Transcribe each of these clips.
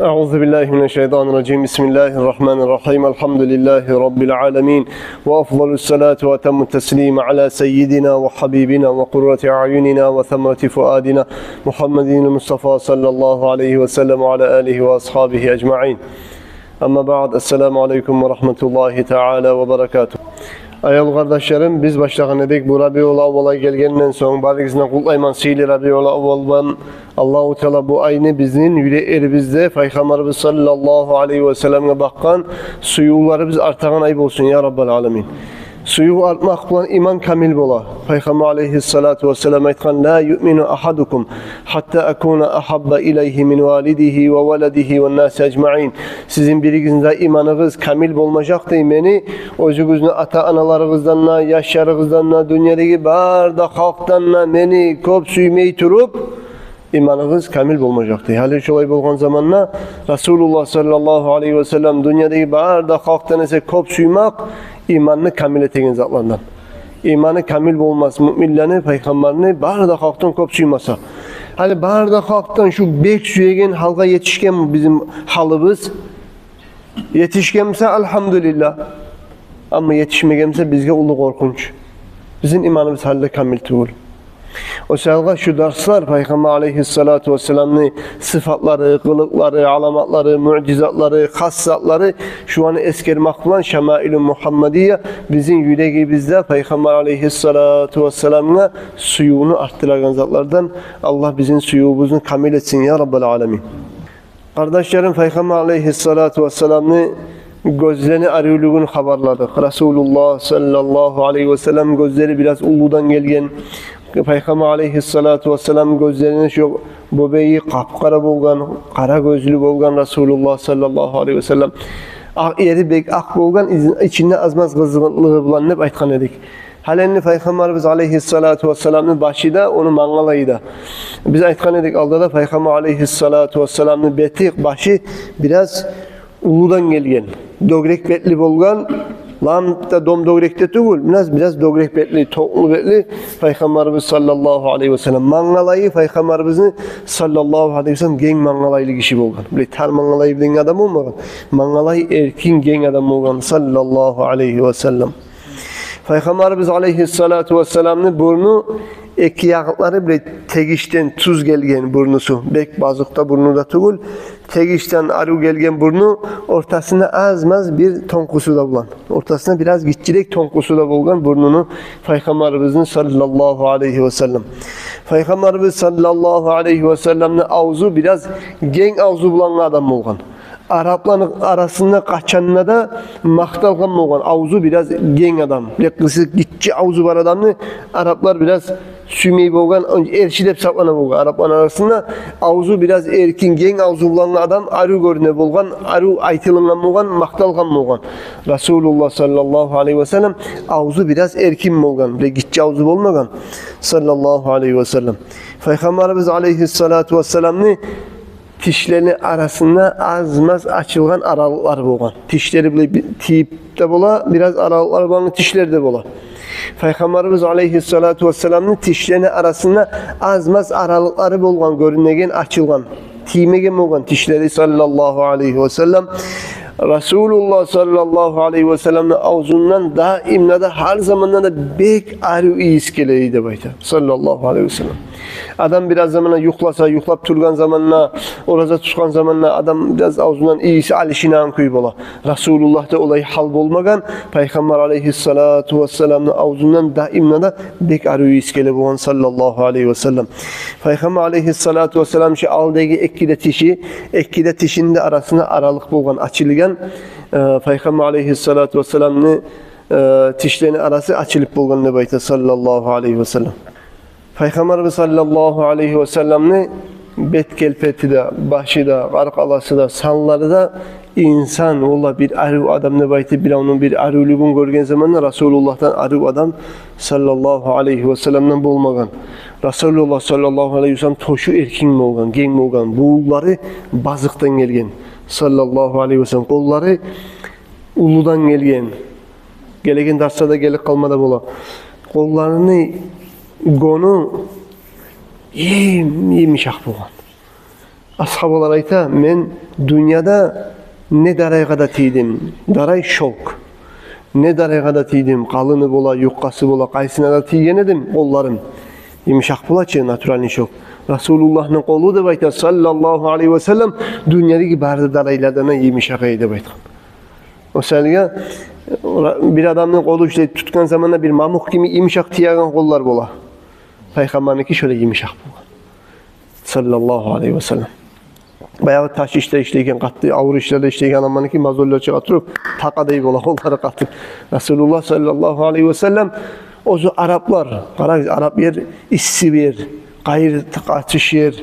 Euzubillahimineşşeytanirracim. Bismillahirrahmanirrahim. Elhamdülillahi Rabbil alemin. Ve afdalus salatu ve temmut teslimi ala seyyidina ve habibina ve kurrati a'yunina ve themrati fuadina Muhammedin Mustafa sallallahu aleyhi ve sellem ve ala alihi ve ashabihi ecma'in. Amma ba'd. Esselamu aleyküm ve rahmetullahi teala ve berekatuhu. Ayol kardeşlerim, biz başlayan edik bu Rabiul Avval'a gelgenden sonra barigizine kullayman sili Rabiul Avval'dan Allahu Teala bu ayını biznin yüreğimizde Peygamberimiz sallallahu aleyhi ve sellem'e bakkan suyuları biz artağın ayıp olsun ya Rabbal Alemin. Suyu artmak bulan iman kamil bola. Peygamber aleyhissalatu vesselam aytkan la yu'minu ahadukum hatta akuna ahabba ileyhi min validihi ve veledihi ve nasi ecma'in. Sizin biriginizde imanınız kamil bolmayacak deymeni özünüzün ata analarınızdan, yaşlarınızdan, dünyadaki barda halktan meni kop suymeyi turup imanınız kamil bolmayacak dey. Hali şolay bolgan zamanla Resulullah sallallahu aleyhi ve sellem dünyadaki barda halktan ise kop suymak imanını kamil etegen zatlardan. İmanı kamil olmaz müminlerini, peygamberini barda halktan kop suymasa. Hali barda halktan şu bek suyegen halka yetişken mi bizim halımız? Yetişkense elhamdülillah. Ama yetişmegense bizge ulu korkunç. Bizim imanımız halde kamil tuğul. O sebeple şu dersler Peygamber aleyhissalatu vesselam'ın sıfatları, kılıkları, alamatları, mucizatları, hassatları şu an eskermek olan Şemail-i Muhammediye bizim yüreğimizde Peygamber aleyhissalatu vesselam'ına suyunu arttıran zatlardan. Allah bizim suyumuzu kamil etsin ya Rabbal Alemin. Kardeşlerim, Peygamber aleyhissalatu vesselam'ın gözlerini arıyoluğunu haberladık. Resulullah sallallahu aleyhi ve sellem gözleri biraz uludan gelgen. Peygamber aleyhissalatu vesselam gözlerine şu bobeyi kapkara bolgan, kara gözlü bolgan Resulullah sallallahu aleyhi ve sellem yeri bek ak bolgan, içinde azmaz kızgınlığı bulan hep aytkan edik. Halenli Peygamberimiz aleyhissalatu vesselam'ın başında onu mangalaydı. Biz aytkan edik alda da Peygamber aleyhissalatu vesselam'ın beti başı biraz uludan gelgen, dogrek betli bolgan. Lan da dom dogrekte tugul, biraz dogrek betli, toklu betli Peygamberimiz sallallahu aleyhi ve sellem mangalayı Peygamberimizin sallallahu aleyhi ve sellem gen mangalaylı kişi bolgan. Böyle tar mangalayı bilen adam olmagan. Mangalayı erkin gen adam olgan sallallahu aleyhi ve sellem. Peygamberimiz aleyhissalatu vesselam'ın burnu iki yakıtları bile tegişten tuz gelgen burnusu. Bek bazıkta burnu da tugul. Tegişten arı gelgen burnu ortasında azmaz bir tonkusu da bulan. Ortasında biraz gitçilek tonkusu da bulgan burnunu Peygamberimizin sallallahu aleyhi ve sellem. Peygamberimiz sallallahu aleyhi ve sellem'in ağzı biraz gen ağzı bulan adam olgan. Arapların arasında kaçanına da maktalgan olgan. Ağzı biraz gen adam. Kısık gitçi ağzı var adamını Araplar biraz sümey bolgan, erşilep saklana bolgan. Arapların arasında ağzı biraz erkin, gen ağzı bulan adam arı görüne bolgan, arı aytılıngan bolgan, maktalgan bolgan. Resulullah sallallahu aleyhi ve sellem ağzı biraz erkin bolgan, gitçi ağzı bolmagan sallallahu aleyhi ve sellem. Peygamberimiz aleyhissalatu vesselam'ın tişlerinin arasında azmaz açılgan aralıklar bolgan. Tişleri böyle tiyipte bola, biraz aralıklar bolan tişleri de bola. Peygamberimiz aleyhissalatu vesselam'ın tişlerinin arasında azmaz aralıkları bolgan, görünmegen açılgan, tiymegen bolgan tişleri sallallahu aleyhi ve sellem. Resulullah sallallahu aleyhi ve sellem'in ağzından daimle de her zamandan da bek arı iyis geleydi bayta sallallahu aleyhi ve sellem. Adam biraz zamana yuklasa, yuklap turgan zamanla, oraza tutkan zamanla adam biraz ağzından iyisi alişinan kuy bola. Resulullah'ta olay hal bolmagan, Peygamber aleyhissalatu vesselam'ın ağzından daimle de bek arı iyis gele boğan sallallahu aleyhi ve sellem. Peygamber aleyhissalatu vesselam şu aldaki ekkide tişinde arasında aralık bolgan, açılgan. Peygamber aleyhissalatu vesselam'ın tişlerinin arası açılıp bolgan ne bayta sallallahu aleyhi ve sellem. Peygamberimiz sallallahu aleyhi ve sellem'in bet kelpeti de, başı da, arkalası da, sanları da insan ola bir arı adam ne bayta bir onun bir arılığını görgen zamanla Resulullah'tan arı adam sallallahu aleyhi ve sellem'den bolmagan. Resulullah sallallahu aleyhi ve sellem toşu erkin bolgan, gen bolgan. Buğulları bazıktan gelgen sallallahu aleyhi ve sellem. Kolları uludan gelgen. Gelegen darsada gelip kalmada bola. Kollarını gonu yemişak bolgan. Ashabalar ayta, men dünyada ne darayga tiydim, daray şolk. Ne darayga tiydim, kalıны bola, yuqqası bola, kaysına da tiygen edim, kollarım. Yumuşak bulaçı, naturalni şolk. Resulullah'ın kolu da bayta sallallahu aleyhi ve sellem dünyadaki barda daraylardan yumuşak eydi bayta. O selge bir adamın kolu işte tutkan zamanla bir mamuk gibi yumuşak tiyagan kollar bola. Peygamber'inki şöyle yumuşak bola. Sallallahu aleyhi ve sellem. Bayağı taş işte işleyken kattı, avur işlerde işleyken amanınki mazollar çıkartırıp takadayı bola kolları kattı. Resulullah sallallahu aleyhi ve sellem ozu Araplar, Arap yer issi bir, gayri kaçış yer,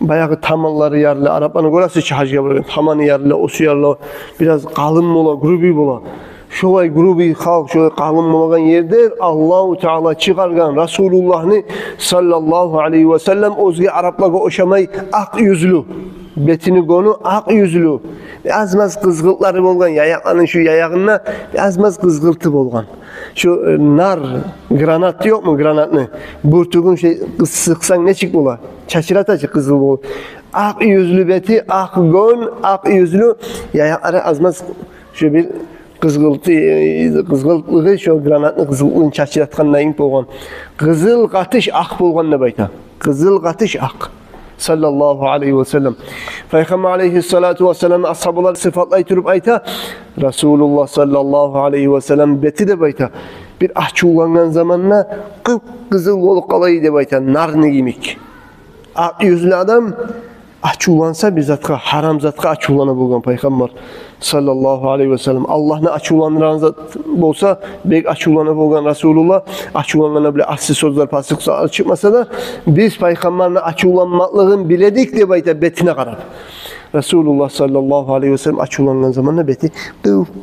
bayağı tamalları yerli, Arapların orası çıhacıya bırakın, tamanı yerli, osu yerli, biraz kalın bola, grubi bola. Şolay grubi halk, şolay kalın bolagan yerde Allah-u Teala çıkargan Resulullah'ını sallallahu aleyhi ve sellem ozgi Araplarga oşamay ak yüzlü, betini konu ak yüzlü. Azmaz kızgıltları bolgan, yayaklarının şu yayağına azmaz kızgıltı bolgan. Şu nar, granat yok mu granatını? Burtuğun şey sıksan ne çık bola? Çaçıratacı kızıl bol. Ak yüzlü beti, ak gon, ak yüzlü yayakları azmaz şu bir kızgıltlığı şu granatını kızıltlığını çaçıratkanlayın bolgan. Kızıl katış ak bolgan ne bayta? Kızıl katış ak. Sallallahu aleyhi ve sellem. Peygamber aleyhissalatu vesselam ashabalar sıfatlayı turup ayta Resulullah sallallahu aleyhi ve sellem beti de bayta bir ahçuğlangan zamanla kızıl olup kalayı de bayta narını giymek. Ak yüzlü adam ahçuğlansa bir zatka, haram zatka ahçuğlana bulgan Peygamber sallallahu aleyhi ve sellem. Allah'ını ahçuğlandıran zat olsa bek ahçuğlana bulgan Resulullah ahçuğlanana bile ahsi sözler pasık çıkmasa da biz Peygamber'ine ahçuğlanmaklığın biledik de bayta betine karab. Resulullah sallallahu aleyhi ve sellem açılan zamanla beti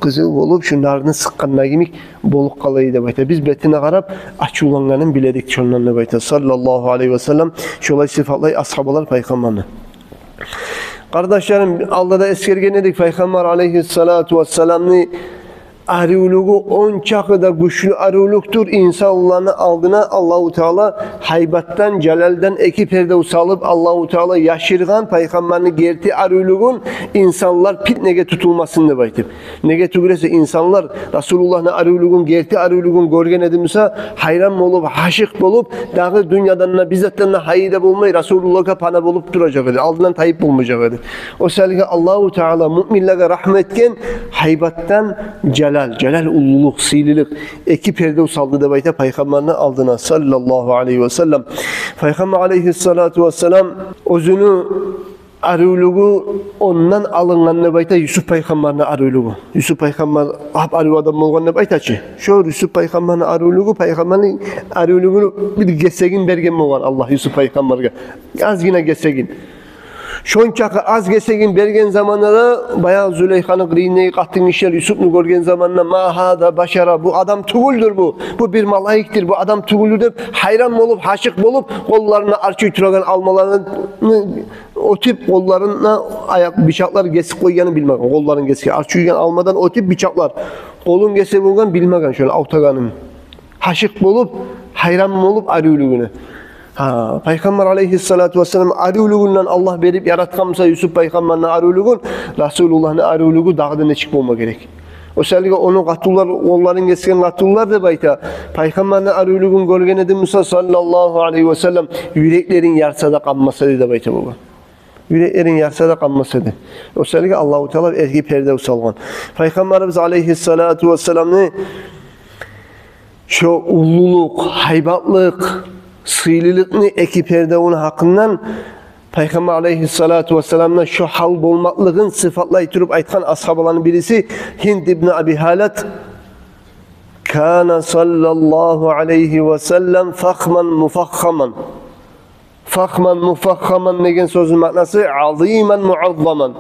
kızıl olup şu narını sıkkanına gimik boluk kalayı da bayta. Biz betine karab açılanların biledik şunlarına bayta. Sallallahu aleyhi ve sellem şolay sıfatlayı ashabalar Peygamber'ine. Kardeşlerim Allah'da eskergen edik Peygamber aleyhissalatu vesselam'ni arıuluğu on çakıda güçlü arıuluktur. İnsanların aldığına Allahu Teala haybattan, celalden iki perde usalıp Allahu Teala yaşırgan Peygamberini gerti arıuluğun insanlar pit nege tutulmasını baytip. Nege tugurese insanlar Resulullah'ın arıuluğun gerti arıuluğun görgen edimse hayran olup, haşık olup dağı dünyadan bizzattan hayide bulmayı Resulullah'a pana bulup duracak idi. Aldığından tayip bulmayacak idi. O selge Allahu Teala müminlere rahmetken haybattan celal ulluluk, sililik iki perde usaldı da bayta Peygamberine aldığına sallallahu aleyhi ve sellem. Peygamber aleyhissalatu vesselam özünü arıuluğu ondan alınganına bayta Yusuf Peygamberine arıuluğu. Yusuf Peygamber arı adam olganına bayta ki. Şu Yusuf Peygamberine arıuluğu, Peygamber'in arıuluğunu bir gesegin bergen mi var Allah Yusuf Peygamber'e. Az yine gesegin. Şonçakı az gesegin bergen zamanlara bayağı Züleyha'nın grinneyi kattığın işler Yusuf'unu görgen zamanla mahada başara bu adam tuğuldür bu. Bu bir malayiktir bu adam tuğuldür deyip hayran olup haşık olup kollarına arçı ütüragan almalarını o tip kollarına ayak bıçaklar gesik koyganı bilmegen. Kolların gesik arçı ütüragan almadan o tip bıçaklar kolun gesik bulgan bilmegen şöyle avtaganın. Haşık olup hayran olup arıuluğunu. Peygamber aleyhissalatu vesselam arıuluğundan Allah verip yaratkansa Yusuf Peygamber'in arıuluğun Resulullah'ın arıuluğu dağda ne çıkma olma gerek. O selge onu katullar, onların geçken katullar da bayta Peygamber'in arıuluğun görgen edimse sallallahu aleyhi ve sellem yüreklerin yarsada kanması da bayta baba. Yüreklerin yarsada kanması da. O selge Allah-u Teala erki perde usalgan. Peygamberimiz aleyhissalatu vesselam'ı şu ulluluk, haybatlık, sıylilikni eki perde onun hakkından Peygamber aleyhissalatu vesselam'dan şu hal bolmaklığın sıfatlayı turup aytkan ashabaların birisi Hind ibn Abi Halat kana sallallahu aleyhi ve sellem fakhman mufakhaman. Fakhman mufakhaman degen sözün manası aziman muazzaman.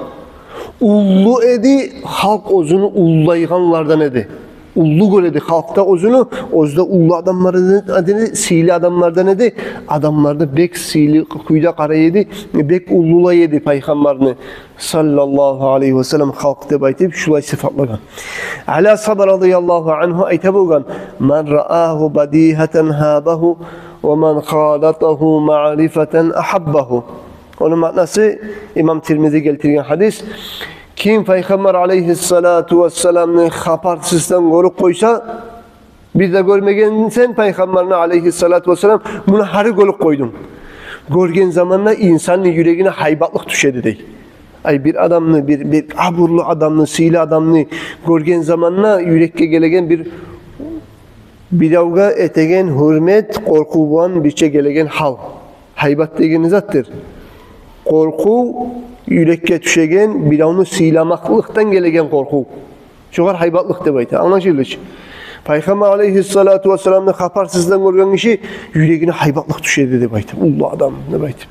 Ullu edi halk özünü ullayganlardan edi. Ullu göredi halkta özünü, özde ullu adamlardan adını sili adamlardan edi. Adamlarda bek sili kuyda kara yedi, bek ullula yedi Peygamberini sallallahu aleyhi ve sellem halkta baytip şulay sıfatlagan. Ala Sabr radıyallahu anhu aytabugan men ra'ahu badihatan habahu ve men khalatahu ma'rifatan ahabbahu. Onun manası İmam Tirmizi keltirgen hadis. Kim Peygamber aleyhissalatu vesselam'ın haparsızdan korup koysa, bir de görmegen sen Peygamberin aleyhissalatu vesselam bunu harı korup koydun. Görgen zamanla insanın yüreğine haybatlık düşedi değil. Ay bir adamını, bir aburlu adamını, sili adamını görgen zamanla yürekке gelegen bir bilavga etegen hürmet, korku bulan birçe gelegen hal. Haybat degen zattır. Korku yürekке düşegen bilavını silamaklıktan gelegen korku. Şoğar haybatlık de bayta. Anlaşıldı. Peygamber aleyhissalatu vesselam'ın haparsızdan görgen kişi yüreğine haybatlık düşedi de bayta. Ullu adam de bayta.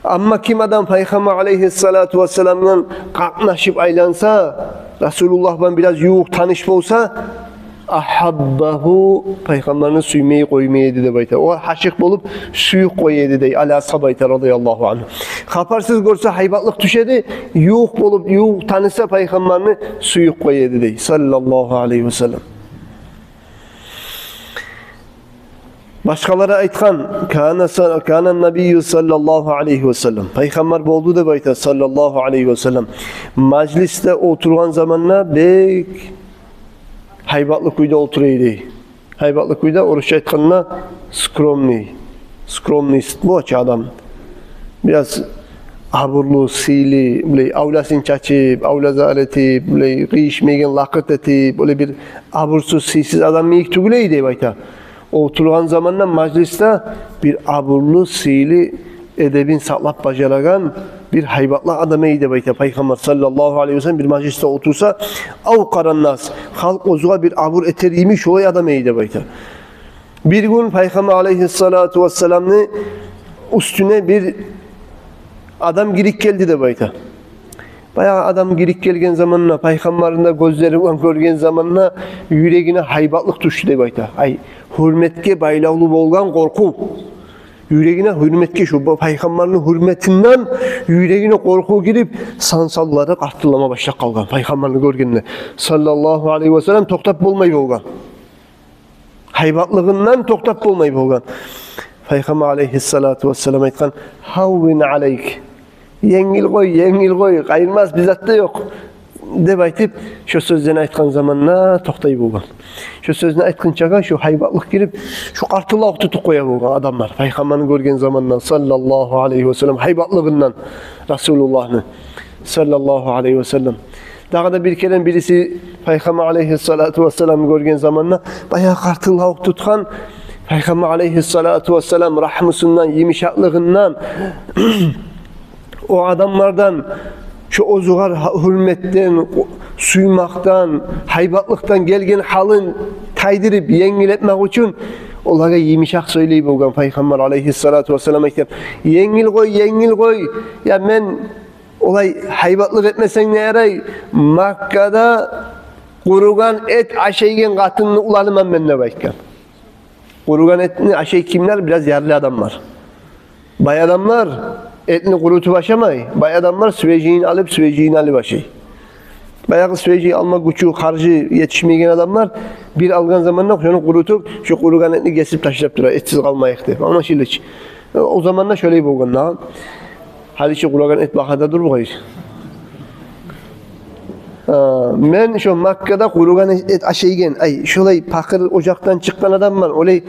Ama kim adam Peygamber aleyhissalatu vesselam'la kalknaşıp aylansa, Resulullah'la biraz yuğuk tanışıp olsa, ahabbahu Peygamber'in suymeyi koymaydı de bayta. O haşık bolup suyu koyaydı de ala sabayta radıyallahu anh. Kaparsız görse haybatlık düşedi, yuğuk bolup yuğuk tanışsa Peygamber'in suyu koyaydı de sallallahu aleyhi ve sellem. Başkaları aytkan kana Nebiyyü sallallahu aleyhi ve sellem. Peygamber boldu da bayta sallallahu aleyhi ve sellem. Mecliste oturgan zamanla bek haybatlı kuyda oturaydı. Haybatlı kuyda oruç aytkanına skromnist bu açı adam. Biraz aburlu, sili, avlasını çaçıp, avlaza etip, kıyışmegen lakıt etip, böyle bir abursuz, sisiz adam miyik tügüleydi bayta. Oturgan zamanla mecliste bir aburlu, sili, edebin saklap bacalagan bir haybatlı adamıydı bayta. Peygamber sallallahu aleyhi ve sellem bir mecliste otursa av karannas, halk ozuğa bir abur eteriymiş olay adamıydı bayta. Bir gün Peygamber aleyhissalatu vesselam'ın üstüne bir adam girik geldi de bayta. Bayağı adam girik gelgen zamanla, Peygamber'in de gözleri görgen zamanla yüreğine haybatlık düştü de bayta. Ay, hürmetke baylavlı bolgan korku. Yüreğine hürmetke şu Peygamber'in hürmetinden yüreğine korku girip sansalları qartılama başlap kalgan. Peygamber'in görgenine sallallahu aleyhi ve sellem toktap bolmayı bolgan. Haybatlığından toktap bolmayı bolgan. Peygamber aleyhissalatu vesselam aytkan havvin aleyk. Yengil koy, kayırmaz bizatta yok. Deb aytip, şu sözlerini aytkan zamanla toktayı bolgan. Şu sözünü aytkançaga şu haybatlık girip, şu qartılağı tutup koya bolgan adamlar. Peygamber'ini görgen zamanla sallallahu aleyhi ve sellem haybatlığından Resulullah'ını sallallahu aleyhi ve sellem. Daha da bir kere birisi Peygamber aleyhissalatu vesselam'ı görgen zamanla bayağı qartılağı tutkan Peygamber aleyhissalatu vesselam rahmısından, yumuşaklığından o adamlardan şu ozuğar hürmetten, suymaktan, haybatlıktan gelgen halın taydırıp yengil etmek için onlara yumuşak söyleyip olgan Peygamber aleyhissalatu vesselam aytgan yengil koy ya ben olay haybatlık etmesen ne yaray Makka'da kurugan et aşeygen katını ulanımam ben ne baytgan. Kurugan etini aşey kimler? Biraz yerli adamlar. Bay adamlar etini kurutup aşamay. Bay adamlar süveciğini alıp süveciğini alıp aşay. Bayağı süveciği alma gücü, harcı yetişmeyen adamlar bir algan zamanla şunu kurutup şu kurugan etini kesip taşıyıp durar. Etsiz kalmayık deyip. Ama şimdi o zamanla şöyle bolgan. Hadi şu kurugan et bakada dur bakayım. Men şu Makka'da kurugan et aşaygen, ay şolay pakır ocaktan çıkan adam var. Olay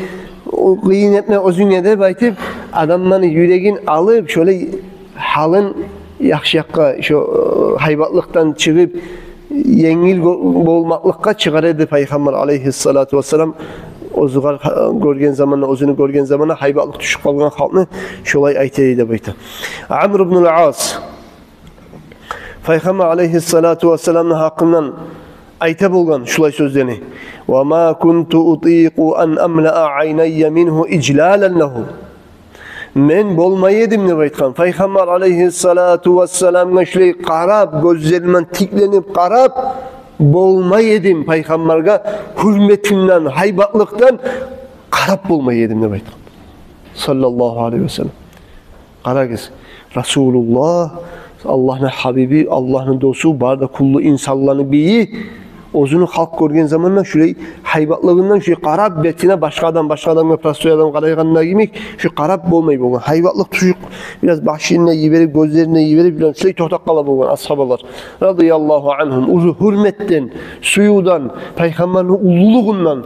o kıyın etme özüne baytip adamların yüreğin alıp şöyle halın yakşakka şu haybatlıktan çıkıp yengil bolmaklıkka çıkardı Peygamber aleyhissalatu vesselam. Ozuğar görgen zamanla, özünü görgen zamanla haybatlık düşüp kalgan halkını şolay aytaydı bayta. Amr ibn al-As Peygamber aleyhissalatu vesselam'ın hakkından ayta bolgan şulay sözlerini. وَمَا كُنْتُ أُطِيقُ أَنْ أَمْلَأَ عَيْنَيَّ مِنْهُ إِجْلَالًا لَهُ Men bolmaydım ne baytkan. Peygamber aleyhissalatu vesselam'a şulay qarab, gözlerimden tiklenip qarab, bolmaydım Peygamber'e hürmetimden, haybatlıktan qarab bolmaydım ne baytkan. Sallallahu aleyhi ve sellem. Qaragız, Resulullah Allah'ın Habibi, Allah'ın dostu, barda kullu insanlarını biyi, Ozunu halk görgen zamanla şurayı hayvatlığından şu qarab betine başka adamga prostoy adam qarayğanına yemek şu qarab bolmay bolgan. Hayvatlık tuşuk biraz başına yiverip gözlerine yiverip bilen şurayı tohtaq qala bolgan ashabalar radıyallahu anhum uzu hürmetten, suyudan, peygamberin ululuğundan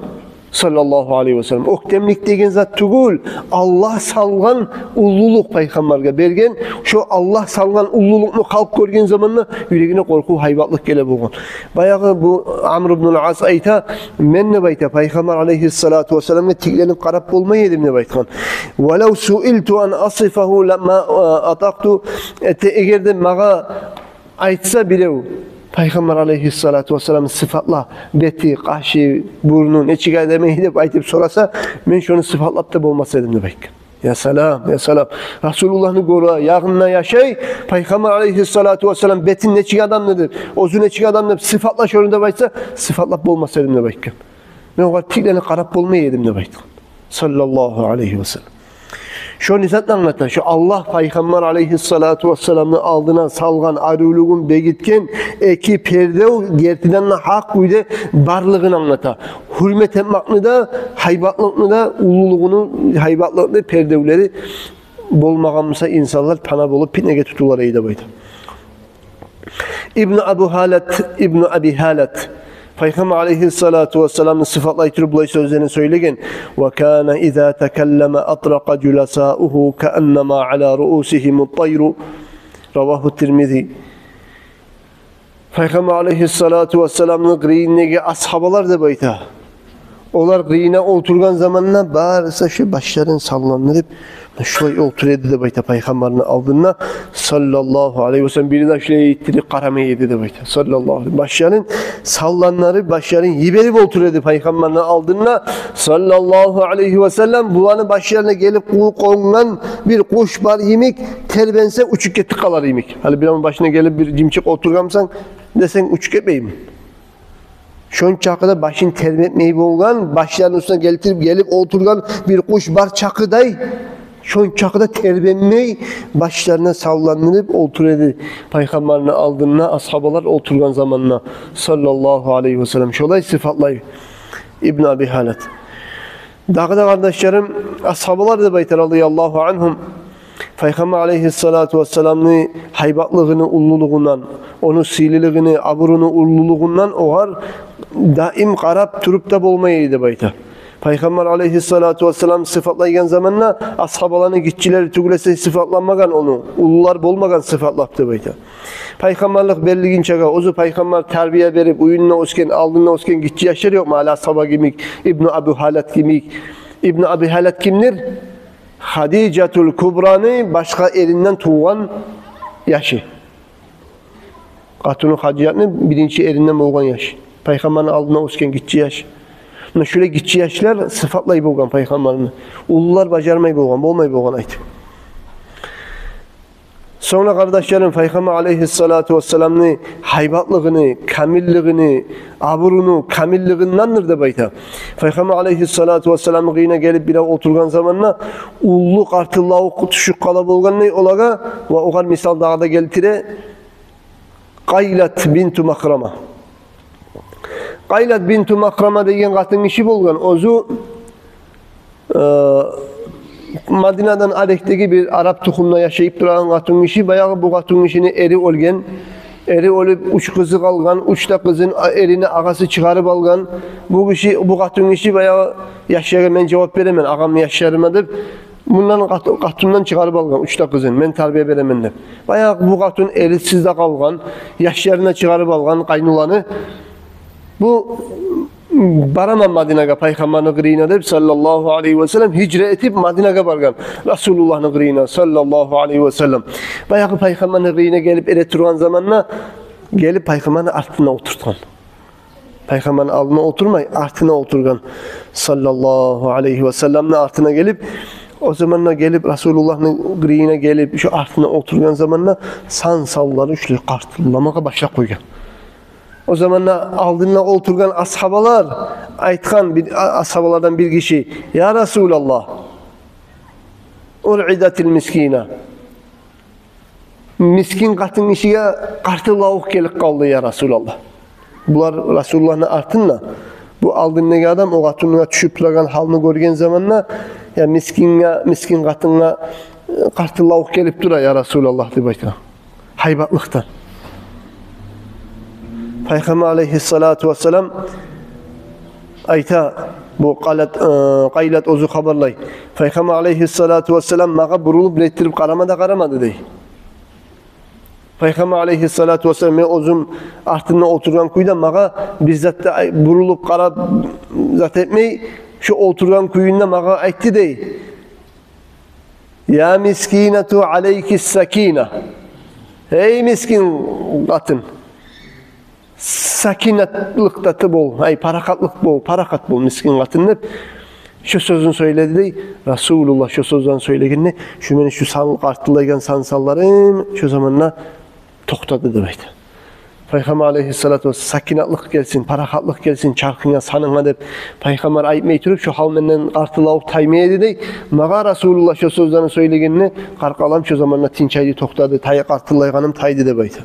sallallahu aleyhi ve sellem. Okdemlik degen zat tugul. Allah salgan ululuk peygamberge bergen. Şu Allah salgan ululuknu halk görgen zamanla yüreğine korku, hayvatlık gele bolgan. Bayağı bu Amr ibn al-As ayta, men ne bayta peygamber aleyhissalatu vesselam'a tiklenip qarab bolmay edim ne baytgan. Velav suiltu an asifahu lama ataqtu. Eğer de mağa aytsa bilev Peygamber aleyhissalatu vesselam sıfatla beti, qaşı, burnu, neçiga demeyi dep aytıp sorasa men şonu sıfatlap da bolmasaydım demek. Ya salam, ya salam. Resulullah'ını gora, yağınına yaşay. Peygamber aleyhissalatu vesselam betin neçiga adamdır, ozu neçiga adamdır, sıfatla şonu da baysa sıfatlap bolmasaydım demek. Men oğa tiklenip qarab bolmay edim demek. Sallallahu aleyhi ve sellem. Şu nizatla anlatan, şu Allah Peygamber aleyhissalatu vesselam'ı aldığına salgan aruluğun begitken eki perdev gertidanla hak uyde barlığını anlata. Hürmet etmakını da, haybatlığını da, ululuğunu, haybatlığını perdevleri bolmağamısa insanlar pana bolup pinege tutular eyde baydı. İbn Abi Halat Peygamber aleyhissalatu vesselam'ın sıfatlaytırıp bulay sözlerini söylegen وَكَانَ اِذَا تَكَلَّمَ اَطْرَقَ جُلَسَاؤُهُ كَأَنَّمَا عَلَى رُؤُسِهِمُ الطَّيْرُ Ravahu Tirmizi. Peygamber aleyhissalatu vesselam'ın gıyinlege ashabalar da bayta. Olar gıyına oturgan zamanla bağırsa şu başların sallanırıp şöyle oturuydu da bayta Peygamber'in aldığına sallallahu aleyhi ve sellem biri de şöyle ittirip qaramaya yedi de bayta sallallahu aleyhi ve sellem. Başların sallanları, başların yiberip oturuyordu Peygamber'in aldığına sallallahu aleyhi ve sellem. Bulanın başlarına gelip konulan bir kuş var yemek terbense uçuk etti kalar yemek. Hani bir an başına gelip bir cimçik oturgamsan desen uçuk etmeyeyim. Şon çakıda başın termetmeyi bolgan, başlarının üstüne gelip oturgan bir kuş bar çakıday. Şon çakıda terbenmey, başlarına sallanıp oturuyordu. Peygamberin aldığına, ashabalar oturgan zamanına sallallahu aleyhi ve sellem. Şolay sıfatlayı İbn Abi Halat. Dağda kardeşlerim, ashabalar da baytar radıyallahu anhum. Peygamber aleyhissalatu vesselam'ın haybatlığını, ulluluğundan, onun sililiğini, aburunu, ulluluğundan oğar daim qarab turup da bolmayıydı bayta. Peygamber aleyhissalatu vesselam sıfatlaygan zamanla ashabalarını gitçileri tügülese sıfatlanmagan onu, ullular bolmagan sıfatlaptı bayta. Peygamberlik belligin çaga, ozu peygamber terbiye verip, uyununa osken, aldığına osken gitçi yaşar yok mu? Ala sabah gimik, İbn Abi Halat gimik. İbn Abi Halat kimdir? Hadicetul Kubra'nı başka erinden tuğan yaşı. Katunu Hadica'nın birinci erinden bolgan yaşı. Peygamberin aldığına osken gitçi yaş. Şöyle gitçi yaşlar sıfatlayıp bolgan Peygamberini. Ullular bacarmayıp bolgan, bolmayıp bolgan aydı. Sonra kardeşlerim Peygamber aleyhissalatu vesselam'ın haybatlığını, kamilliğini, aburunu, kamilliğindendir de bayta. Peygamber aleyhissalatu vesselam'ın gıyına gelip bile oturgan zamanla ulluk artıllahu kutuşuk kala bolgan ne olaga ve oğar misal dağda geltire Qaylat bintu Makrama. Qaylat bintu Makrama degen katın işi bolgan. Ozu Madina'dan Alek'teki bir Arap tukumda yaşayıp duran katın işi, bayağı bu katın işini eri olgen, eri olup uç kızı kalgan, uçta kızın erini ağası çıkarıp algan. Bu katın işi bayağı yaşayan, ben cevap veremem, ağam yaşarıma deyip, bundan katından çıkarıp algan, uçta kızın, ben terbiye veremem deyip. Bayağı bu katın eri sizde kalgan, yaşlarına çıkarıp algan kaynulanı. Bu baraman Madinaga Peygamber'in gırina deyip sallallahu aleyhi ve sellem hicre etip Madinaga bargan. Resulullah'ın gırina sallallahu aleyhi ve sellem. Bayağı Peygamber'in gırina gelip ereturan zamanla gelip Peygamber'in artına oturtkan. Peygamber'in alnına oturmay, artına oturgan. Sallallahu aleyhi ve sellem'in artına gelip o zamanla gelip Resulullah'ın gırina gelip şu artına oturgan zamanla san salları üçlü kartıllamaya başla koygan. O zamanla aldığına oturgan ashabalar aytkan ashabalardan bir kişi ya Resulallah ur'idatil miskina miskin katın işiye kartı lavuk gelip kaldı ya Resulallah. Bular Resulullah'ın artınla. Bu aldığındaki adam o katınına düşüp durgan halını görgen zamanla ya miskin katınına kartı lavuk gelip dura ya Resulullah diye bayta. Haybatlıktan. Peygamber aleyhissalatu vesselam ayta bu qaylat ozu haberlay. Peygamber aleyhissalatu vesselam mağa burulup lettirip qaramadı dey. Peygamber aleyhissalatu vesselam men ozum artında oturgan kuyda mağa bizzat burulup qarab zat etmey şu oturgan kuyunda mağa aytdı dey. Ya miskinatu aleykis sakina. Ey miskin katın. Sakinatlıkta bol, parakatlık bol, parakat bol miskin katın hep. Şu sözün söyledi dey. Resulullah şu sözden söylegenine şu meni şu sanlık arttılaygan sansallarım şu zamanla toxtadı demekti. Peygamber aleyhissalatu vesselam sakinatlık gelsin, parakatlık gelsin, çarkına sanına dep Peygamber aytmay turup şu hal menden artılaup taymaya dey. Mağa Resulullah şu sözlerini söylegenine qarqalam şu zamanla tinçaydı toxtadı, tayık artılayganım taydı dep aytı.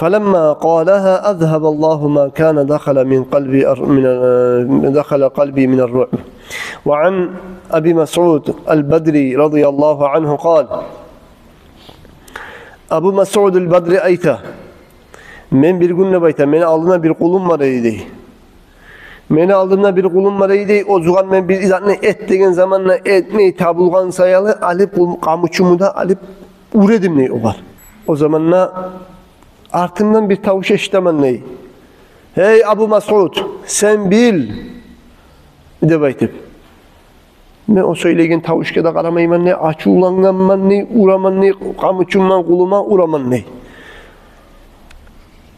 فلما قالها أذهب الله ما كان دخل قلبي من الرعب. وعن أبي مسعود البدري رضي الله عنه قال Abu Mes'ud el-Badri ayta. Men bir günne bayta, meni aldığımda bir kulum var idi. Meni aldığımda bir kulum var idi. O zugan men bir izatını et degen zamanla etmeyi tabulgan sayalı alıp kamuçumu da alıp uğradım ne o var. O zamanla artımdan bir tavuş eşitemen ne? Hey Abu Mes'ud sen bil de baytip. Men o söylegen tavuşka da qaramayman ne, açulangan ne, uraman ne, kamuçumman kuluma uraman ne.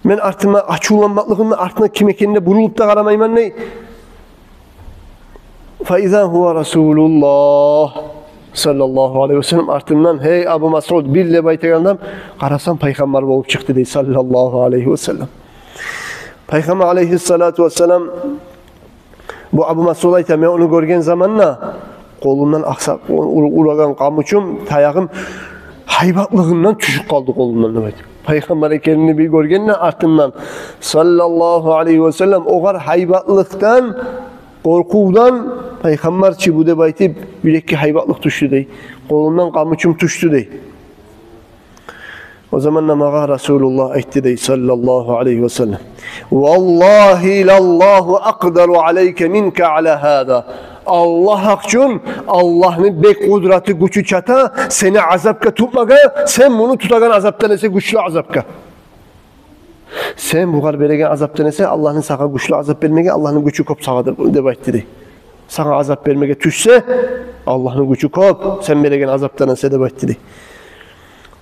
Men artıma açulanmaklığında artına kim ekenine burulup da qaramayman ne. Fa izâ huve Resulullah sallallahu aleyhi ve sellem artımdan hey Abu Mes'ud bil de baytagandan qarasam peygamber bolup çıktı dey sallallahu aleyhi ve sellem. Peygamber aleyhissalatu vesselam bu Abu Mes'ud ayta men onu görgen zamanla kolumdan aksak uragan kamuçum tayağım haybatlığından düşüp kaldı kolumdan demek. Peygamber ekenini bir görgenle artından sallallahu aleyhi ve sellem o kadar haybatlıktan korkudan Peygamber çibude baytip yürekki haybatlık düştü dey. Kolundan kamuçum düştü dey. O zaman namağa Resulullah aytti dey sallallahu aleyhi ve sellem. Wallahi lallahu aqdaru aleyke minke ala hada. Allah hakçun, Allah'ın bek kudreti gücü çata, seni azapka tutmaga, sen bunu tutagan azaptan ise güçlü azapka. Sen bu kadar beregen azaptan ise Allah'ın sana güçlü azap vermege, Allah'ın gücü kop sağadır demek dedi. Sana azap vermege düşse, Allah'ın gücü kop, sen beregen azaptan ise demek dedi.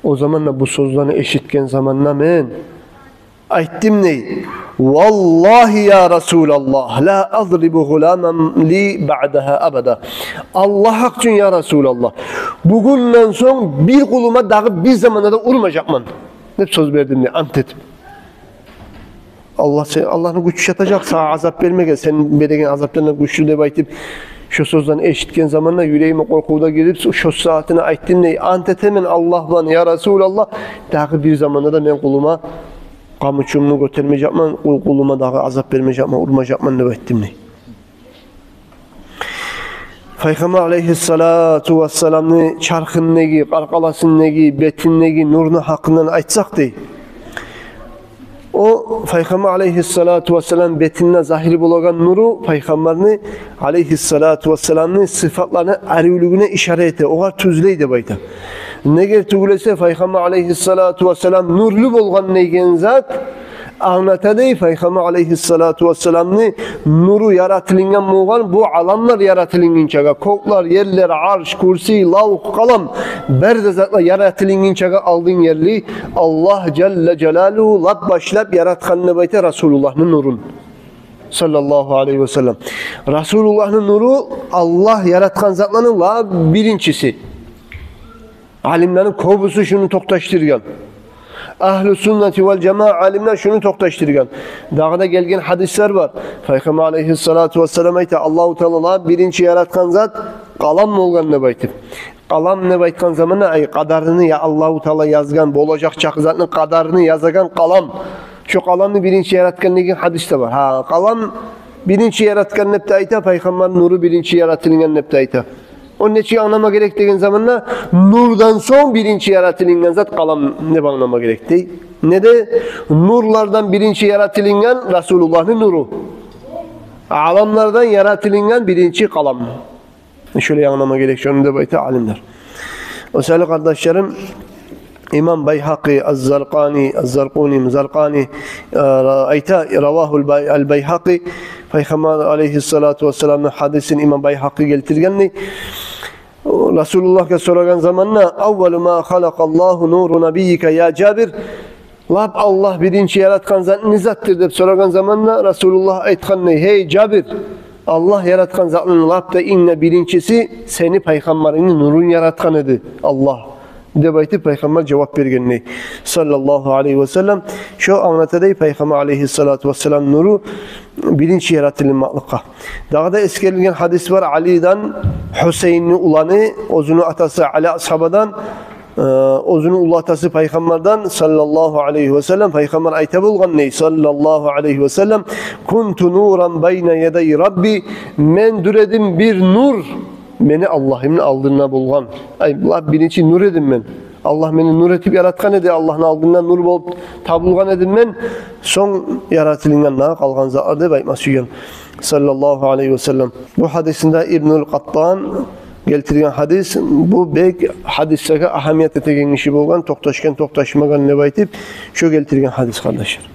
O zamanla bu sözlerini eşitken zamanla men ayttim ne? Vallahi ya Resulallah la adribu gulaman li ba'daha abada. Allah hakçın ya Resulallah. Bugünden son bir kuluma dağıp bir zamanda da urmayacakman. Hep söz verdim ne? Ant ettim. Allah'ın güç yatacak sana azap vermeye senin beregen azaplarına güçlü de baytip şu sözden eşitken zamanla yüreğime korkuda girip şu saatine ayttim ne? Ant etemen Allah'la ya Resulallah dağı bir zamanda da ben kuluma kamuçumunu götürmeyecekman, kuluma dağı azap vermeyecekman, urmayacakman ne ettim ne? Peygamber aleyhissalatu vesselam'ın çarkın negi, qarqalasın negi, betin negi, nurunu hakkından aytsak dey. O Peygamber aleyhissalatu vesselam betinine zahiri bulagan nuru Peygamberini aleyhissalatu vesselam'ın sıfatlarına, ariyülüğüne işaret ete. O kadar tüzleydi bayta. Neger tügülese Peygamber aleyhissalatu vesselam nurlu bolgan neygen zat anlataday Peygamber aleyhissalatu vesselam'ın nuru yaratılıngan muğan bu alamlar yaratılıngan çaga koklar, yerler, arş, kursi, lavuk, kalam berde zatla yaratılıngan çaga aldığın yerli Allah Celle Celaluhu lab başlap yaratkanını bayta Resulullah'ın nurun sallallahu aleyhi ve sellem. Resulullah'ın nuru Allah yaratkan zatlanın la birincisi. Alimlerin kobusu şunu toktaştırgan. Ahl-i sünneti vel cema'a alimler şunu toktaştırgan. Dağda gelgen hadisler var. Peygamber aleyhissalatu vesselam ayta Allahu Teala birinci yaratkan zat kalam bolgan ne baytip. Qalam ne aytgan zamanda ay qadarını ya Allahu Teala yazgan, bolacak çakızatının qadarını yazagan qalam. Şu qalamni birinci yaratgan degan hadiste var. Ha, qalam birinci yaratgan nepte ayta, Peygamber nuru birinci yaratılgan nepte ayta. Onun için anlama gerek degen zamanda nurdan son birinci yaratılgan zat qalam ne anlama gerek değil. Ne de nurlardan birinci yaratılgan Resulullah'ın nuru. Alamlardan yaratılgan birinci qalam. Şöyle anlama gerek şunu da bayta alimler. O sevgili kardeşlerim, İmam Beyhaki, Az-Zarqani ayta ravahul Beyhaki Peygamber aleyhissalatu vesselam'ın hadisini İmam Beyhaki getirgenli. Resulullah'a soragan zamanla evvelu ma halakallahu nuru nabiyyike ya Cabir, Lab Allah birinci yaratkan zat nizattır deb soragan zamanla Resulullah aytgan ne? Hey Cabir, Allah yaratkan zatının lab da inne birincisi seni peygamberinin nurun yaratkan edi. Allah. Deb aytib Peygamber cevap bergenni sallallahu aleyhi ve sellem. Şu anlataday Peygamber aleyhissalatu vesselam nuru birinci yaratılmaklıkka. Daha da eskerilgen hadis var Ali'den Hüseyin'in ulanı, ozunu atası Ali ashabadan, ozunu ulu atası Peygamber'den sallallahu aleyhi ve sellem. Peygamber ayta bulgan ney sallallahu aleyhi ve sellem. Kuntu nuran beyne yeday Rabbi, men düredim bir nur. Beni Allah'ımın aldığına bulgan. Ay Allah birinci nur edim ben. Allah beni nur etip yaratkan edi. Allah'ın aldığından nur bulup tabulgan edim ben. Son yaratılığından kalgan zatlarda baymasıyan. Sallallahu aleyhi ve sellem. Bu hadisinde İbnül Qattan geltirgen hadis. Bu bek hadisteki ahamiyet etegen işi bulgan. Toktaşken toktaşmagan ne baytip. Şu geltirgen hadis kardeşler.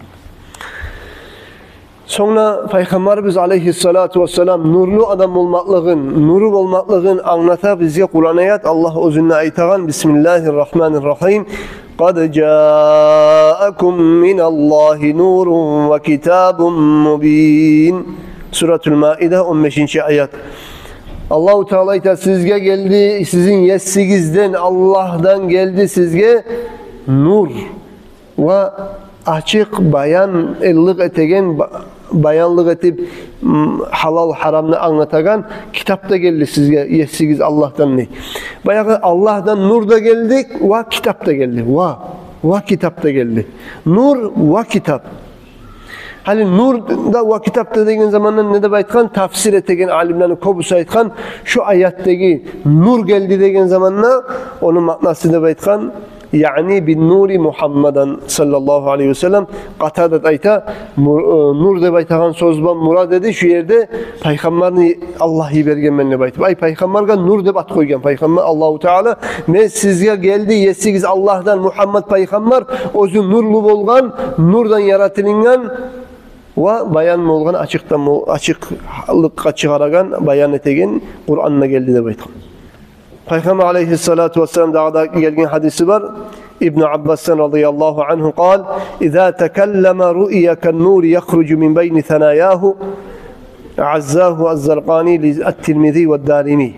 Sonra Peygamberimiz aleyhissalatu vesselam nurlu adam olmaklığın, nuru olmaklığın anlata bizge Kur'an ayet Allah özünne aytagan Bismillahirrahmanirrahim. قَدْ جَاءَكُمْ مِنَ اللّٰهِ نُورٌ وَكِتَابٌ مُب۪ينٌ Suratul Maide 15. ayet. Allah-u Teala sizge geldi, sizin yessigizden Allah'dan geldi sizge nur ve açık bayan ellik etegen bayanlık etip halal haramını anlatagan kitap da geldi sizge yesigiz Allah'tan ne? Bayağı Allah'tan nur da geldik ve kitap da geldi. Ve kitap da geldi. Nur ve kitap. Hani nur da ve kitap da dediğin zamandan ne de baytkan tafsir etegen alimlerin kobusu aytkan şu ayetteki nur geldi dediğin zamanla onun manası da baytkan yani bin nuri Muhammeden sallallahu aleyhi ve sellem Qatadat ayta nur de baytagan sözban murad dedi şu yerde Peygamberini Allah'ı bergenmenle baytib. Ay Peygamberga nur de at koygan Peygamber Allahu Teala ne sizge geldi yesigiz Allah'tan Muhammed Peygamber özü nurlu bolgan nurdan yaratılgan ve bayan bolgan açıklık çıkaragan bayan etegen Kur'an'na geldi de baytib. Peygamber aleyhissalatu vesselam da gelgen hadisi var. İbn Abbas'tan radıyallahu anhu قال إذا تكلم رؤيا كالنور يخرج من بين ثناياه عزاه الزرقاني للترمذي والدارمي.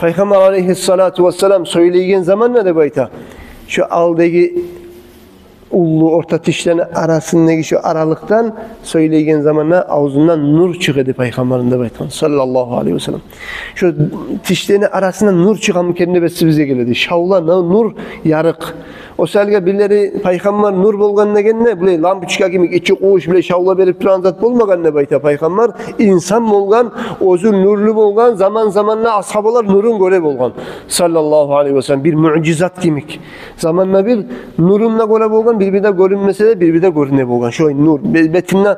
Peygamber aleyhissalatu vesselam söyleygen zaman ne de bayta? Şu aldaki ullu orta dişlerin arasındaki şu aralıktan söyleygen zamanla ağzından nur çıkıyordu Peygamberin de baytan sallallahu aleyhi ve sellem. Şu dişlerin arasından nur çıkan kendine bize geldi. Şavla nur yarık. O selge birileri Peygamber nur bolgan degenne bile lampuçka gibi içi qoğuş bile şavla berip turan zat bolmagan ne bayta Peygamber insan bolgan, özü nurlu bolgan, zaman zamanla ashabalar nurun göre bolgan sallallahu aleyhi ve sellem bir mucizat kimik. Zamanla bir nurunla göre bolgan, bir de görünmese de bir de görüne bolgan. Şu nur betinle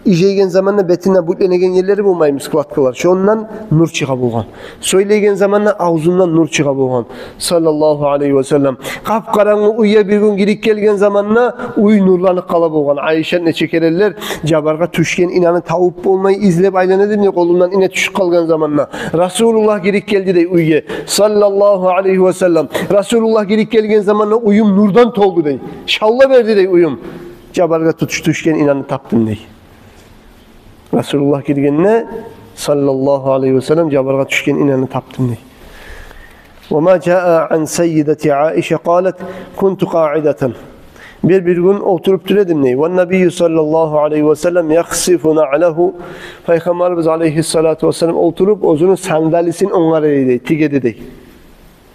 ijeygen zamanla betinle butlenegen yerleri bolmaymış kıvatkalar. Şu ondan nur çıka bolgan. Söyleygen zamanla ağzından nur çıka bolgan sallallahu aleyhi ve sellem. Kapkaranlık uyya bir gün girik gelgen zamanla uy nurlanıp kala bolgan. Ayşe ne çekerler jabarga tüşken inanı tavıp bolmayı izlep aylanıdır ne kolundan ine düşüp kalgan zamanla. Resulullah girik geldi de uyye sallallahu aleyhi ve sellem. Resulullah girik gelgen zamanla uyum nurdan toldu dey. Şalla verdi dey uyum. Jabarga tüşken inanı taptın dey. Resulullah girgenine sallallahu aleyhi ve sellem jabarga tüşken inanı taptın dey. وما جاء عن سيدة عائشة قالت كنت قاعدة bir gün oturup duredim ney ve Nebi sallallahu aleyhi ve sellem yaksifu na'lehu Peygamberimiz aleyhissalatu vesselam oturup özünün sandalyesini onlara dedi tigedi dey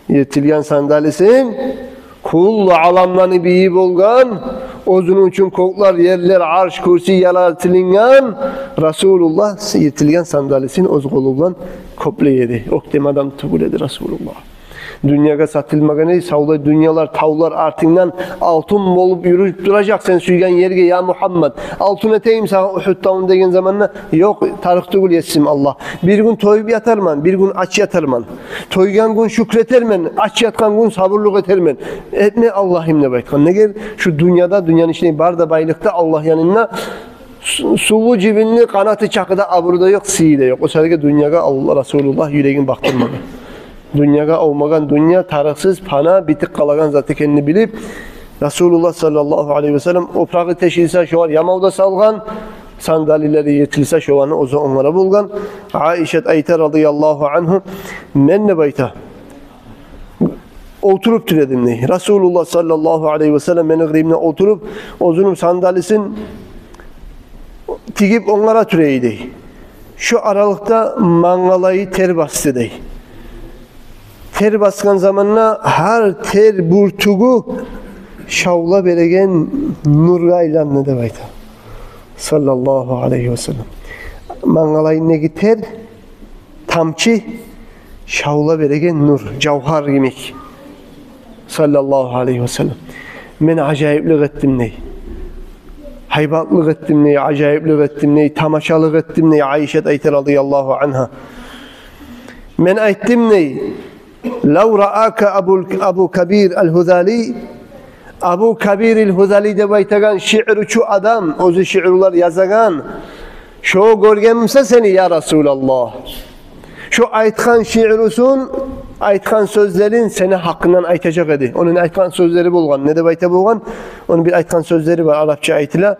yetilgen sandalisin kullu alamlarını biyip olgan, ozunun için koklar yerler arş kursi yaratılingan Resulullah yetilgen sandalisin oz kolundan kopla yedi. Oktem adam tugul edi Resulullah. Dünyaya satılmagan ey savda dünyalar tavlar artından altın olup yürüyüp duracak sen suygan yerge ya Muhammed. Altın eteyim sana Uhud tağın degen zamanla yok tarih tugul yetsim Allah. Bir gün toyup yatarman, bir gün aç yatarman. Toygan gün şükretermen, aç yatkan gün sabırlık etermen. Etme Allah'ım ne baytkan. Ne gel şu dünyada dünyanın içinde bar da baylıkta Allah yanına sulu cibinli kanatı çakıda aburda yok, siyi de yok. O sırada dünyaya Allah Resulullah yüreğin baktırmadı. Dünyaya olmagan dünya tarıksız pana bitik kalagan zatı kendini bilip Resulullah sallallahu aleyhi ve sellem oprağı teşhilse şu var yamavda salgan sandalyeleri yetilse şu anı o zaman onlara bulgan Aişet Ayte radıyallahu anhu menne bayta oturup türedim ne Resulullah sallallahu aleyhi ve sellem beni grimle oturup ozunum sandalyesin tigip onlara türeydi şu aralıkta mangalayı ter bastı dey. Ter baskan zamanla her ter burtugu şavla beregen nurga aylandı de bayta. Sallallahu aleyhi ve sellem. Mangalayın negi ter tamçı şavla beregen nur, cavhar yemek. Sallallahu aleyhi ve sellem. Men acayiplik ettim ney? Haybatlık ettim ney? Acayiplik ettim ney? Tamaşalık ettim ney? Ayşe Ayte radıyallahu anha. Men ettim ney? لو رآك أبو كبير الهذلي Abu Kabir el-Huzali'de baytagan şiirçu adam, ozu şiirler yazagan. Şu görgemse seni ya Resulallah. Şu aytkan şiirusun, aytkan sözlerin seni hakkından aytacak edi. Onun aytkan sözleri bulgan. Ne de bayta bulgan? Onun bir aytkan sözleri var Arapça aytıyla.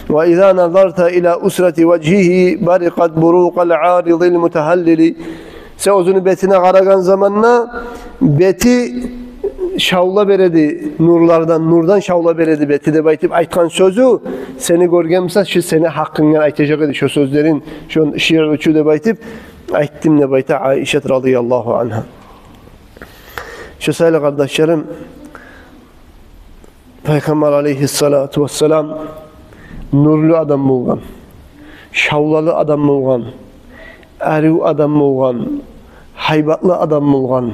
Ve izâ nazarta ila usrati vecihi bariqat buruqal âridil mutahallili. Sen ozunu betine karagan zamanla beti şavla beredi nurdan şavla beredi beti de baytip aytkan sözü seni görgemse şu seni hakkından aytacak edi şu sözlerin şu şiir uçu de baytip ayttim de bayta Aişe radıyallahu anha. Şu sayılı kardeşlerim Peygamber aleyhissalatu vesselam nurlu adam bulgan, şavlalı adam bulgan, eriv adam bulgan, haybatlı adam bulgan.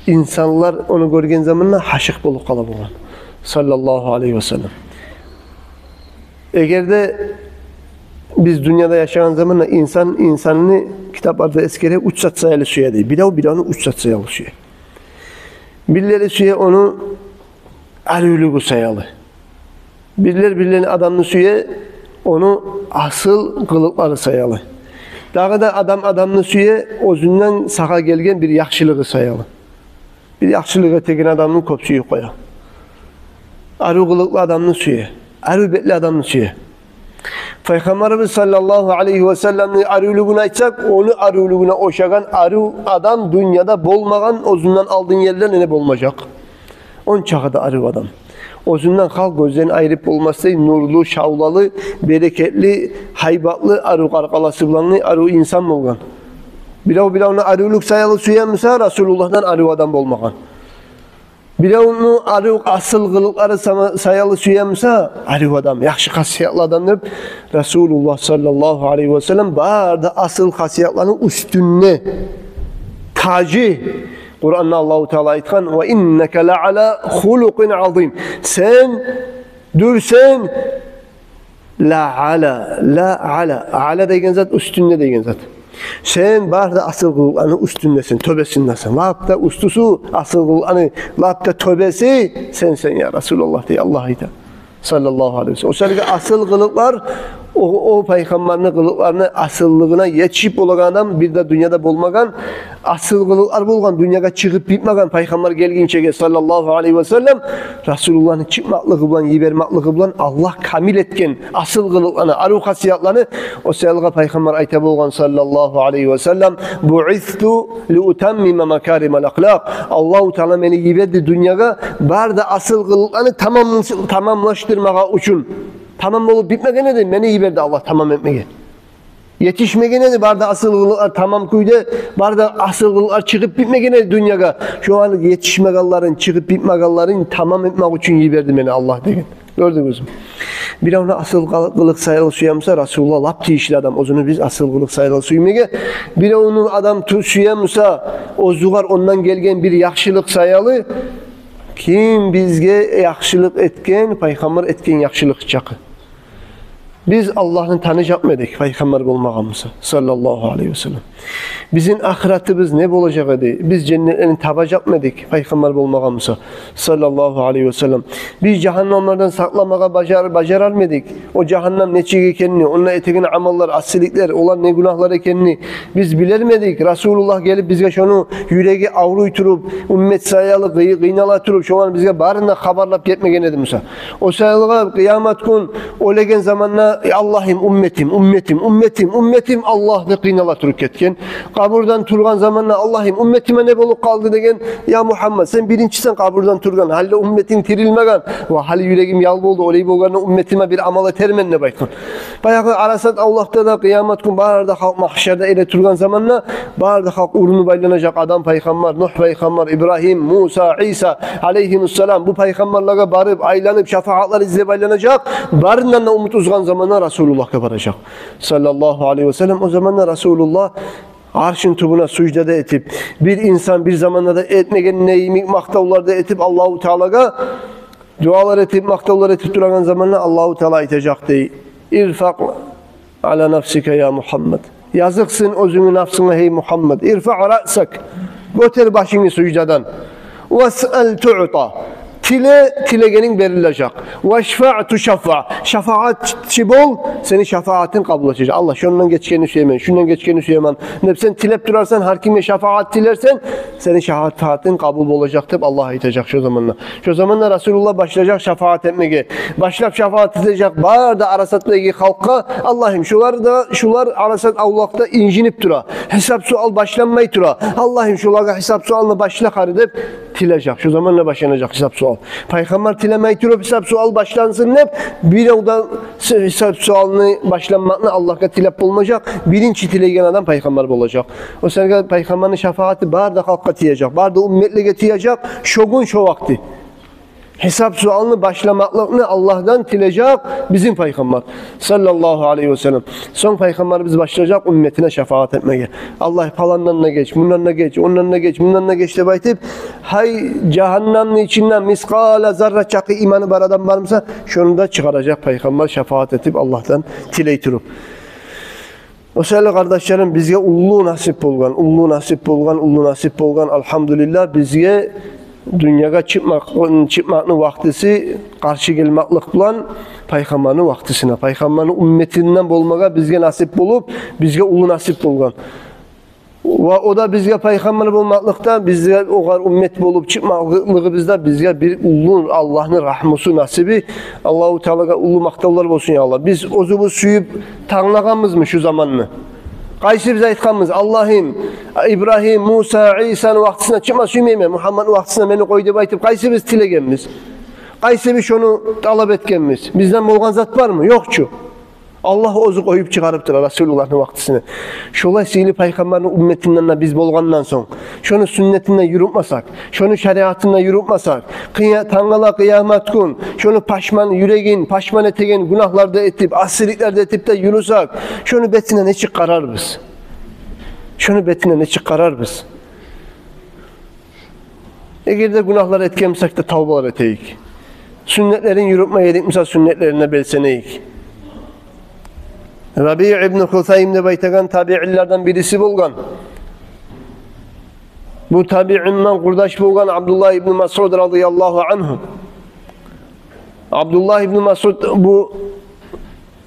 İnsanlar onu görgen zamanla haşık bulup kala bulgan. Sallallahu aleyhi ve sellem. Eğer de biz dünyada yaşayan zamanla insanını kitaplarda eskere uç satsayalı suya değil. Bir onu uç satsayalı suya. Birileri suya onu erülüğü sayalı. Birilerinin adamını suya onu asıl kılıkları sayalı. Daha da adamını suya özünden sağa gelgen bir yaxşılığı sayalı. Bir yaxşılığı tekin adamının kopsuyu koya. Arı kılıklı adamını suya. Arı betli adamını suya. Peygamberimiz sallallahu aleyhi ve sellem'in arülüğünü açsak, onu arülüğüne oşagan arı adam dünyada bolmagan özünden aldığın yerler ne bolmayacak? On çağda arı adam. Özünden halk gözlerini ayırıp olmazsa nurlu, şavlalı, bereketli, haybatlı, arı karkalası bulanlı, arı insan olgan. Bilavuna arülük sayalı suyanmışsa Resulullah'dan arı adam olmagan. Bilavunu arı asıl kılıkları sayalı suyanmışsa arı adam, yaxşı hasiyatlı adam deyip Resulullah sallallahu aleyhi ve sellem barda asıl hasiyatlarının üstünne tacı Kur'an'da Allah-u Teala aytkan ve inneke la'ala hulukin azim. Sen dürsen ala degen zat üstünde degen zat. Sen barda asıl kılığını üstündesin, töbesindesin. Lapta ustusu asıl kılığını, lapta töbesi sen ya Resulullah diye Allah ayta. Sallallahu aleyhi ve sellem. O sırada asıl kılıklar o peygamberin kılıklarını asıllığına yetişip olan adam bir de dünyada bulmagan asıl kılıklar bulgan dünyaya çıkıp bitmagan peygamber gelgince sallallahu aleyhi ve sellem Resulullah'ın çıkmaklığı bulan yibermaklığı bulan Allah kamil etken asıl kılıklarını arı hasiyatlarını o sırada peygamber ayta bulgan sallallahu aleyhi ve sellem bu'ithu li utammime makarimel ahlak Allah-u Teala beni yiberdi dünyaya barda asıl kılıklarını tamamlaştırmaya için tamam olup bitmeden ne beni yiberdi Allah tamam etmeye. Yetişmegene de barda asılgılıklar tamam kuydu. Barda asılgılıklar çıkıp bitmegene dünyaya. Şu an yetişmegalların, çıkıp bitmegalların tamam etmek için yiberdi beni Allah degen. Gördünüz mü? Bir ona asılgılık sayılı suyamsa Resulullah lap tiyişli adam. Ozunu biz asılgılık sayılı suymege. Bir onun adam suyamsa ozugar ondan gelgen bir yakşılık sayılı. Kim bizge yakşılık etken, peygamber etken yakşılık çakı. Biz Allah'ın tanıcı yapmadık peygamber olmağımıza sallallahu aleyhi ve sellem. Bizim ahiretimiz ne olacak idi? Biz cennetlerini tabac yapmadık peygamber olmağımıza sallallahu aleyhi ve sellem. Biz cehennemlerden saklamaya bacaralmadık. O cehennem ne çiğkenini, onunla etekine amallar, asilikler, olan ne günahlar ekenini biz bilermedik. Resulullah gelip bizge şunu yüreği avruyturup, ümmet sayalı kıynalatırıp, şu an bizge barında haberlap yetmegen edi Musa. O sayalığa kıyamet gün, o legen zamanla Allah'ım ümmetim Allah de kıynalatırıp ketken. Kaburdan turgan zamanla Allah'ım ümmetime ne bolup kaldı degen. Ya Muhammed sen birincisen kaburdan turgan. Halde ümmetin tirilmegen. Ve hali yüreğim yal boldu. Oley bolgarına ümmetime bir amala termenle baykın. Bayağı arasat Allah'ta da kıyamet gün bağırda halk mahşerde ele turgan zamanla bağırda halk urunu baylanacak adam peygamber, Nuh peygamber, İbrahim, Musa, İsa aleyhisselam bu peygamberlere barıp aylanıp şefaatler izle baylanacak. Barından da umut uzgan zamanla Resulullah'a varacak. Sallallahu aleyhi ve sellem o zamanla Resulullah arşın tubuna sucdada etip bir insan bir zamanda da etmegen neyimik maktavlarda etip Allahu Teala'ga dualar etip maktavlar etip duran zamanla Allahu Teala itecek dey. İrfaq ala nafsike ya Muhammed. Yazıksın özünü nafsına hey Muhammed. İrfa' ra'sak. Götür başını sucdadan. Ves'el tu'ta. Tilegenin verilecek. Veşfa' tuşaffa. Şefaatçi bol, senin şefaatin kabul edecek. Allah şundan geçkeni söylemen, şundan geçkeni söylemen. Ne sen tilep durarsan, her kime şefaat dilersen, senin şefaatin kabul olacak deyip Allah aytacak şu zamanla. Şu zamanla Resulullah başlayacak şefaat etmeye. Başlayıp şefaat edecek. Bağırda arasatdaki halka, Allah'ım şular arasat Allah'ta incinip dura. Hesap sual başlanmayı dura. Allah'ım şulara hesap sualını başla edip tilecek. Şu zamanla başlanacak hesap sual. Peygamber tilemeyi durup hesap sual başlansın hep bir yoldan hesap sualını başlanmakla Allah'a tilep olmayacak. Birinci tilegen adam peygamber olacak. O sene peygamberin şefaati barda halka tiyecek. Barda ümmetle getiyecek. Şogun şu vakti. Hesap sualını başlamakla Allah'tan tilecek bizim peygamber sallallahu aleyhi ve sellem. Son peygamberimiz başlayacak ümmetine şefaat etmeye. Allah falanlarına geç, bunlarına geç, onlarına geç, bunlarına geç de baytip hay cehennemin içinden miskala zarra çakı imanı var adam varsa şunu da çıkaracak peygamber şefaat edip Allah'tan tileytirip. O sebeple kardeşlerim bizge ullu nasip olgan, elhamdülillah bizge dünyaya çıkmakın vaktisi karşı gelmeklik bilen peygamberin vaktisine, peygamberin ümmetinden olmağa bizge nasip bulup, bizge ulu nasip olgan. Ve o da bizge peygamber olmaklıkta, bizge o kadar ümmet bulup çıkmaklığı bizde bizge bir ulu Allah'ın rahmusu nasibi. Allahu Teala'ya ulu maktavlar olsun ya Allah. Biz ozubu suyup tanlağımız mı şu zamanını? Qaysi biz aytqanmız Allah'ım İbrahim, Musa, İsa'nın vaktisine çıkma süymeyme. Muhammed'in vaktisine beni koy deb aytıp qaysi biz tilegenmiz? Qaysi biz şunu talep etkenmiz? Bizden bolgan zat var mı? Yokçu. Allah ozu koyup çıkarıptır Resulullah'ın vaktisine. Şolay sihli peygamberin ümmetinden biz bolgandan son. Şunu sünnetinden yürütmasak, şunu şeriatından yürütmasak, tangala kıyamet gün, şunu paşman yüreğin, paşman etegen günahlarda etip, asirliklerde etip de yürüsak, şunu betine ne çıkarar biz? Şunu betine ne çıkarar biz? Eğer de günahlar etkemsek de tavbalar eteyik. Sünnetlerin yürütmeye yedik, misal sünnetlerine belseneyik. Rabi' ibn Husaym de baytagan tabi'illerden birisi bolgan. Bu tabi'inden kurdaş bolgan Abdullah ibn Mas'ud radıyallahu anhu. Abdullah ibn Mas'ud bu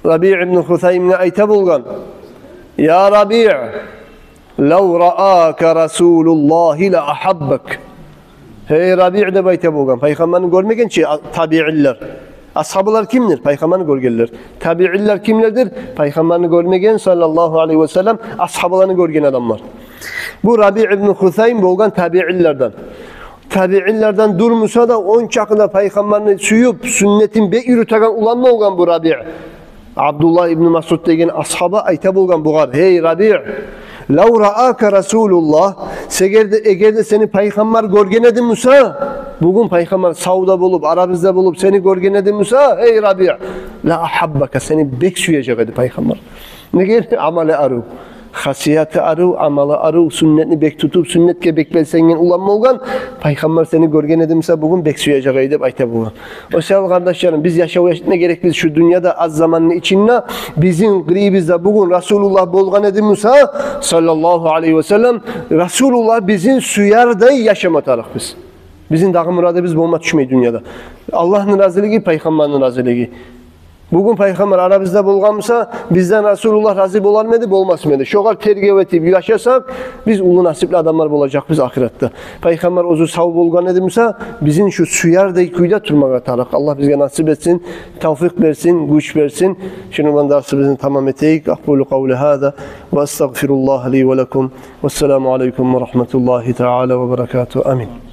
Rabi' ibn Husaym'ne ayta bolgan. Ya Rabi' law ra'aka Rasulullah la ahabbak. Hey Rabi' de bayta bolgan. Peygamberini görmegen ki tabi'iller. Ashabılar kimdir? Peygamberini görgenler. Tabi'iller kimlerdir? Peygamberini görmegen sallallahu aleyhi ve sellem ashabılarını görgen adamlar. Bu Rabi' ibn Husaym bolgan tabi'illerden. Tabi'illerden durmusa da on çakıda peygamberini suyup sünnetin be yürütegen ulanma olgan bu Rabi'. Abdullah ibn Mas'ud degen ashaba ayta bolgan bugar. Hey Rabi', law ra'aka Rasulullah, egerde seni paygambar görgen edi Musa, bugün paygambar Sauda bolup, Arabizde bolup seni görgen edi Musa, hey Rabi', la ahabbaka, seni bek suyacak edi paygambar. Neger amale arı, hasiyatı arı, amalı arı, sünnetini bek tutup sünnetke bek belsengen ulanma olgan, paygambar seni görgen edi Musa, bugün bek suyacak edi ayta bolgan. O sebeple kardeşlerim, biz yaşawaya gerek biz şu dünyada az zamanın içinde bizim gribizde bugün Resulullah bolgan edi Musa sallallahu aleyhi ve sellem, Resulullah bizim suyarda yaşamatarıq biz. Bizim dağı muradı biz bolma düşmeyi dünyada. Allah'ın razılığı, paygambarın razılığı. Bugün paygambar aramızda bolganmasa bizden Resulullah razı bolanmadı, bolmasmadı. Şoğal tergiv etip yaşasak biz ulu nasipli adamlar olacak biz ahirette. Paygambar ozu sağ bolgan edimse bizim şu suyarday kuyda turmağa tarık. Allah bize nasip etsin, tevfik versin, güç versin. Şunu ben dersimizi tamam eteyik. Akbulu kavli hâzâ ve estağfirullah li ve lekum. Vesselamu aleyküm ve rahmetullahi teala ve berekatuhu. Amin.